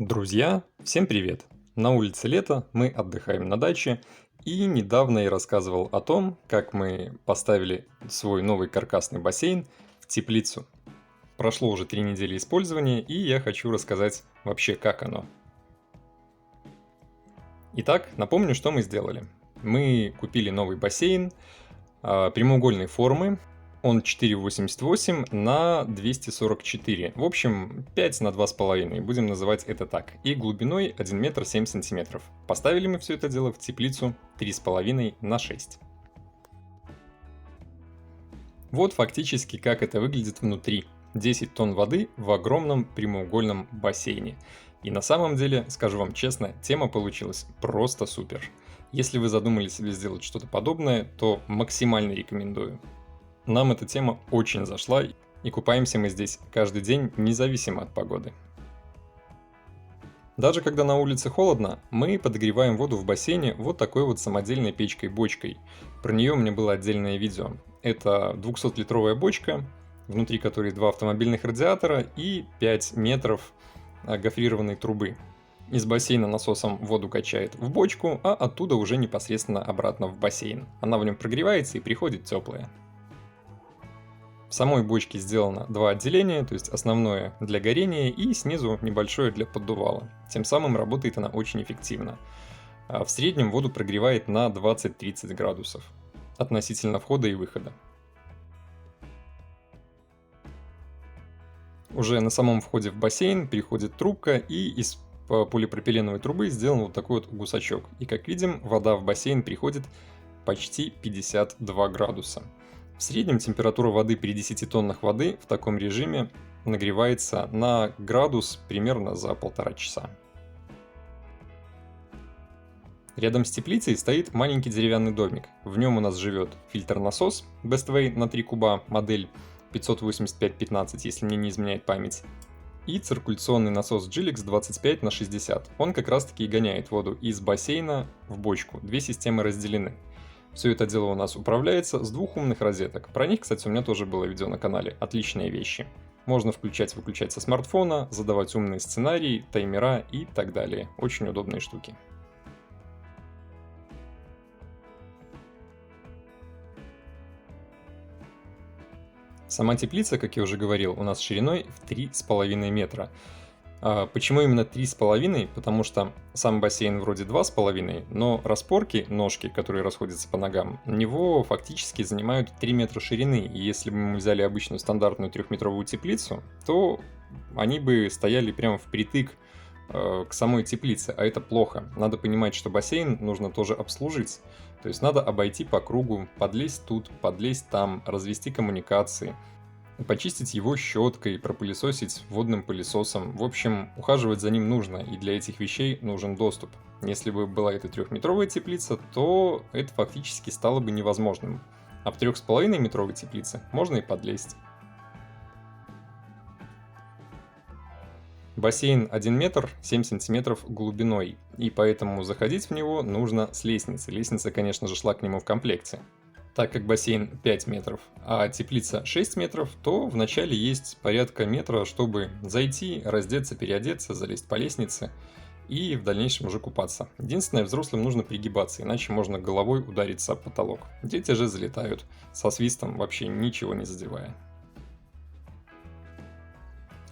Друзья, всем привет! На улице лето, мы отдыхаем на даче, и недавно я рассказывал о том, как мы поставили свой новый каркасный бассейн в теплицу. Прошло уже 3 недели использования, и я хочу рассказать вообще, как оно. Итак, напомню, что мы сделали. Мы купили новый бассейн прямоугольной формы. Он 4,88 на 244. В общем, 5 на 2,5. Будем называть это так. И глубиной 1 метр 7 сантиметров. Поставили мы все это дело в теплицу 3,5 на 6. Вот фактически как это выглядит внутри. 10 тонн воды в огромном прямоугольном бассейне. И на самом деле, скажу вам честно, тема получилась просто супер. Если вы задумали себе сделать что-то подобное, то максимально рекомендую. Нам эта тема очень зашла, и купаемся мы здесь каждый день, независимо от погоды. Даже когда на улице холодно, мы подогреваем воду в бассейне вот такой вот самодельной печкой-бочкой. Про нее у меня было отдельное видео. Это 200-литровая бочка, внутри которой 2 автомобильных радиатора и 5 метров гофрированной трубы. Из бассейна насосом воду качает в бочку, а оттуда уже непосредственно обратно в бассейн. Она в нем прогревается и приходит теплая. В самой бочке сделано 2 отделения, то есть основное для горения и снизу небольшое для поддувала. Тем самым работает она очень эффективно. В среднем воду прогревает на 20-30 градусов относительно входа и выхода. Уже на самом входе в бассейн переходит трубка, и из полипропиленовой трубы сделан вот такой вот гусачок. И как видим, вода в бассейн приходит почти 52 градуса. В среднем температура воды при 10 тоннах воды в таком режиме нагревается на градус примерно за 1,5 часа. Рядом с теплицей стоит маленький деревянный домик. В нем у нас живет фильтр-насос Bestway на 3 куба, модель 585-15, если мне не изменяет память. И циркуляционный насос Gilix 25 на 60. Он как раз таки и гоняет воду из бассейна в бочку. Две системы разделены. Все это дело у нас управляется с 2 умных розеток. Про них, кстати, у меня тоже было видео на канале. Отличные вещи. Можно включать-выключать со смартфона, задавать умные сценарии, таймера и так далее. Очень удобные штуки. Сама теплица, как я уже говорил, у нас шириной в 3,5 метра. Почему именно 3,5? Потому что сам бассейн вроде 2,5, но распорки, ножки, которые расходятся по ногам, у него фактически занимают 3 метра ширины. И если бы мы взяли обычную стандартную 3-метровую теплицу, то они бы стояли прямо впритык к самой теплице, а это плохо. Надо понимать, что бассейн нужно тоже обслужить. То есть надо обойти по кругу, подлезть тут, подлезть там, развести коммуникации, почистить его щеткой, пропылесосить водным пылесосом. В общем, ухаживать за ним нужно, и для этих вещей нужен доступ. Если бы была эта 3-метровая теплица, то это фактически стало бы невозможным. А в 3,5-метровой теплице можно и подлезть. Бассейн 1 метр 7 сантиметров глубиной, и поэтому заходить в него нужно с лестницы. Лестница, конечно же, шла к нему в комплекте. Так как бассейн 5 метров, а теплица 6 метров, то вначале есть порядка метра, чтобы зайти, раздеться, переодеться, залезть по лестнице и в дальнейшем уже купаться. Единственное, взрослым нужно пригибаться, иначе можно головой удариться об потолок. Дети же залетают со свистом, вообще ничего не задевая.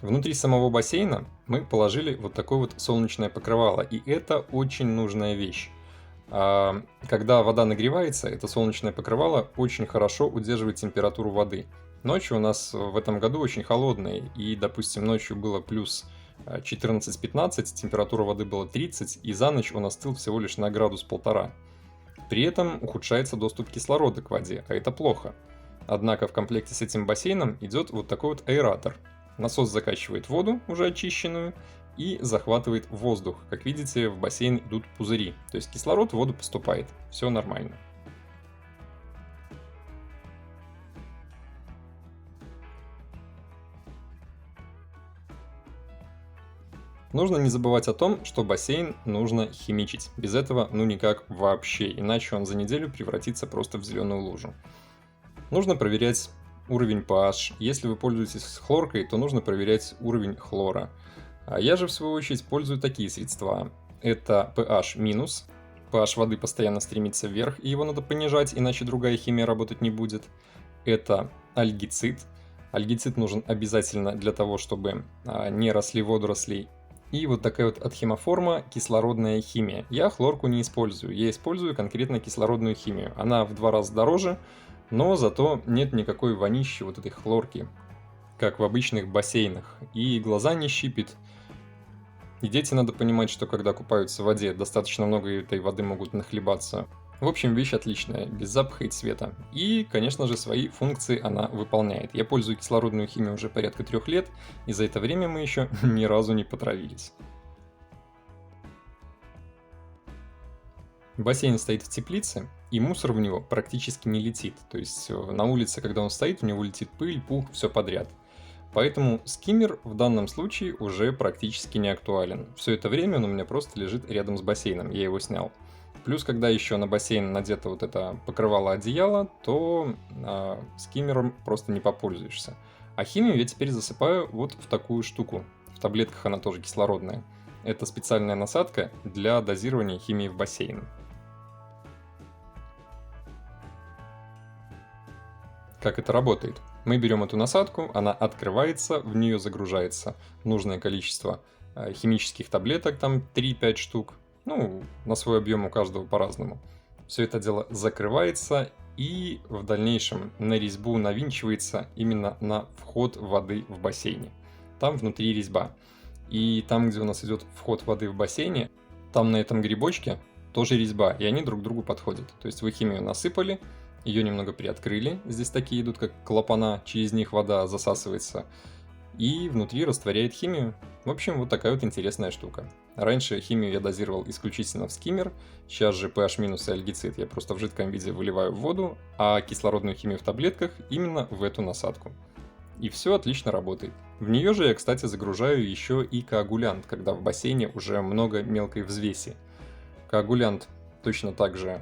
Внутри самого бассейна мы положили вот такое вот солнечное покрывало, и это очень нужная вещь. Когда вода нагревается, это солнечное покрывало очень хорошо удерживает температуру воды. Ночью у нас в этом году очень холодные, и, допустим, ночью было плюс 14-15, температура воды была 30, и за ночь он остыл всего лишь на градус-1,5. При этом ухудшается доступ кислорода к воде, а это плохо. Однако в комплекте с этим бассейном идет вот такой вот аэратор. Насос закачивает воду, уже очищенную, и захватывает воздух. Как видите, в бассейн идут пузыри, то есть кислород в воду поступает. Все нормально. Нужно не забывать о том, что бассейн нужно химичить. Без этого ну никак вообще, иначе он за неделю превратится просто в зеленую лужу. Нужно проверять уровень pH. Если вы пользуетесь хлоркой, то нужно проверять уровень хлора. А я же, в свою очередь, пользую такие средства. Это pH минус. pH воды постоянно стремится вверх, и его надо понижать, иначе другая химия работать не будет. Это альгицид. Альгицид нужен обязательно для того, чтобы не росли водоросли. И вот такая вот отхимоформа кислородная химия. Я хлорку не использую, я использую конкретно кислородную химию. Она в 2 раза дороже, но зато нет никакой вонищи вот этой хлорки, как в обычных бассейнах. И глаза не щипит. И дети, надо понимать, что когда купаются в воде, достаточно много этой воды могут нахлебаться. В общем, вещь отличная, без запаха и цвета. И, конечно же, свои функции она выполняет. Я пользую кислородную химию уже порядка 3 лет, и за это время мы еще ни разу не потравились. Бассейн стоит в теплице, и мусор в него практически не летит. То есть на улице, когда он стоит, в него летит пыль, пух, все подряд. Поэтому скиммер в данном случае уже практически не актуален. Все это время он у меня просто лежит рядом с бассейном, я его снял. Плюс, когда еще на бассейн надето вот это покрывало одеяло, то скиммером просто не попользуешься. А химию я теперь засыпаю вот в такую штуку. В таблетках она тоже кислородная. Это специальная насадка для дозирования химии в бассейн. Как это работает? Мы берем эту насадку, она открывается, в нее загружается нужное количество химических таблеток, там 3-5 штук, ну, на свой объем у каждого по-разному. Все это дело закрывается и в дальнейшем на резьбу навинчивается именно на вход воды в бассейне. Там внутри резьба. И там, где у нас идет вход воды в бассейне, там на этом грибочке тоже резьба, и они друг к другу подходят. То есть вы химию насыпали, ее немного приоткрыли, здесь такие идут как клапана, через них вода засасывается и внутри растворяет химию. В общем, вот такая вот интересная штука. Раньше химию я дозировал исключительно в скиммер, сейчас же pH минус и альгицид я просто в жидком виде выливаю в воду, а кислородную химию в таблетках именно в эту насадку. И все отлично работает. В нее же я, кстати, загружаю еще и коагулянт, когда в бассейне уже много мелкой взвеси. Коагулянт точно так же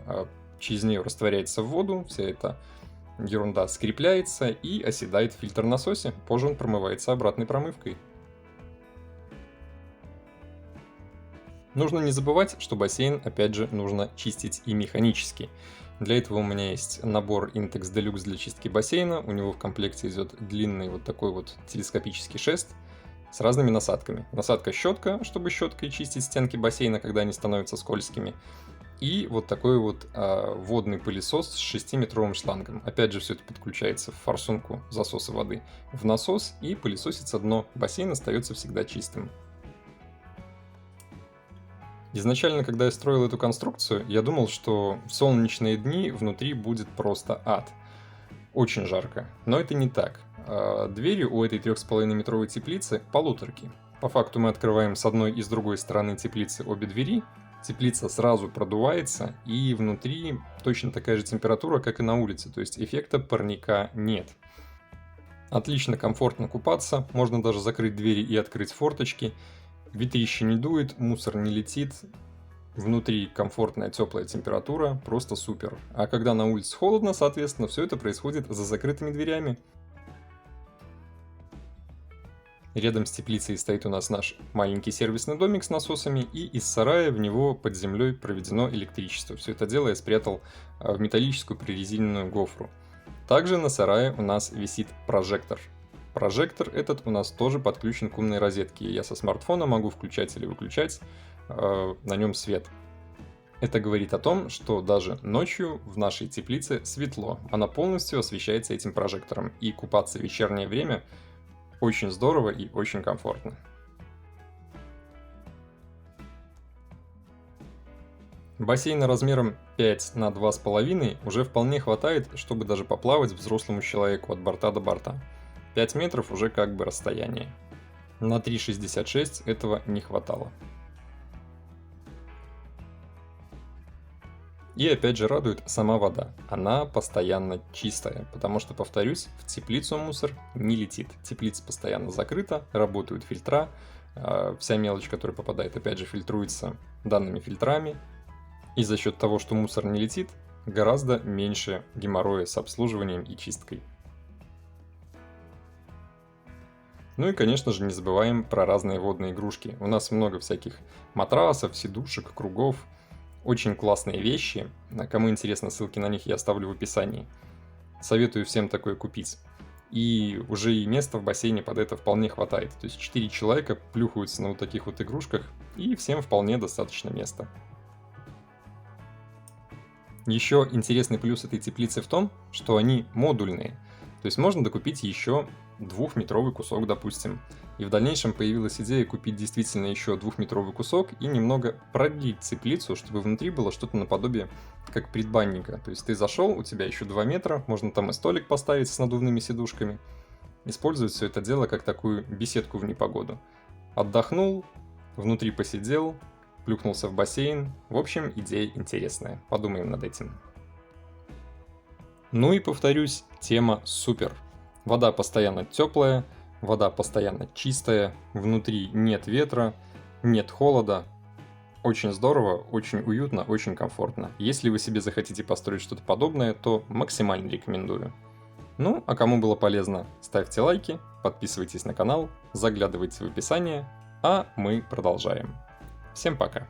через нее растворяется в воду, вся эта ерунда скрепляется и оседает в фильтр-насосе. Позже он промывается обратной промывкой. Нужно не забывать, что бассейн, опять же, нужно чистить и механически. Для этого у меня есть набор Intex Deluxe для чистки бассейна. У него в комплекте идет длинный вот такой вот телескопический шест с разными насадками. Насадка-щетка, чтобы щеткой чистить стенки бассейна, когда они становятся скользкими. И вот такой вот водный пылесос с 6-метровым шлангом. Опять же, все это подключается в форсунку засоса воды в насос и пылесосится дно. Бассейн остается всегда чистым. Изначально, когда я строил эту конструкцию, я думал, что в солнечные дни внутри будет просто ад. Очень жарко. Но это не так. Двери у этой 3,5-метровой теплицы полуторки. По факту мы открываем с одной и с другой стороны теплицы обе двери. Теплица сразу продувается, и внутри точно такая же температура, как и на улице, то есть эффекта парника нет. Отлично, комфортно купаться, можно даже закрыть двери и открыть форточки. Ветрище не дует, мусор не летит, внутри комфортная теплая температура, просто супер. А когда на улице холодно, соответственно, все это происходит за закрытыми дверями. Рядом с теплицей стоит у нас наш маленький сервисный домик с насосами, и из сарая в него под землей проведено электричество. Все это дело я спрятал в металлическую прорезиненную гофру. Также на сарае у нас висит прожектор. Прожектор этот у нас тоже подключен к умной розетке. Я со смартфона могу включать или выключать на нем свет. Это говорит о том, что даже ночью в нашей теплице светло. Она полностью освещается этим прожектором, и купаться в вечернее время очень здорово и очень комфортно. Бассейна размером 5 на 2,5 уже вполне хватает, чтобы даже поплавать взрослому человеку от борта до борта. 5 метров уже как бы расстояние. На 3,66 этого не хватало. И опять же радует сама вода. Она постоянно чистая, потому что, повторюсь, в теплицу мусор не летит. Теплица постоянно закрыта, работают фильтра, вся мелочь, которая попадает, опять же, фильтруется данными фильтрами. И за счет того, что мусор не летит, гораздо меньше геморроя с обслуживанием и чисткой. Ну и, конечно же, не забываем про разные водные игрушки. У нас много всяких матрасов, сидушек, кругов. Очень классные вещи. Кому интересно, ссылки на них я оставлю в описании. Советую всем такое купить. И уже и места в бассейне под это вполне хватает. То есть 4 человека плюхаются на вот таких вот игрушках, и всем вполне достаточно места. Еще интересный плюс этой теплицы в том, что они модульные. То есть можно докупить еще 2-метровый кусок, допустим. И в дальнейшем появилась идея купить действительно еще 2-метровый кусок и немного продлить теплицу, чтобы внутри было что-то наподобие как предбанника. То есть ты зашел, у тебя еще 2 метра, можно там и столик поставить с надувными сидушками. Использовать все это дело как такую беседку в непогоду. Отдохнул, внутри посидел, плюхнулся в бассейн. В общем, идея интересная. Подумаем над этим. Ну и повторюсь, тема супер. Вода постоянно теплая, вода постоянно чистая, внутри нет ветра, нет холода. Очень здорово, очень уютно, очень комфортно. Если вы себе захотите построить что-то подобное, то максимально рекомендую. Ну, а кому было полезно, ставьте лайки, подписывайтесь на канал, заглядывайте в описание, а мы продолжаем. Всем пока!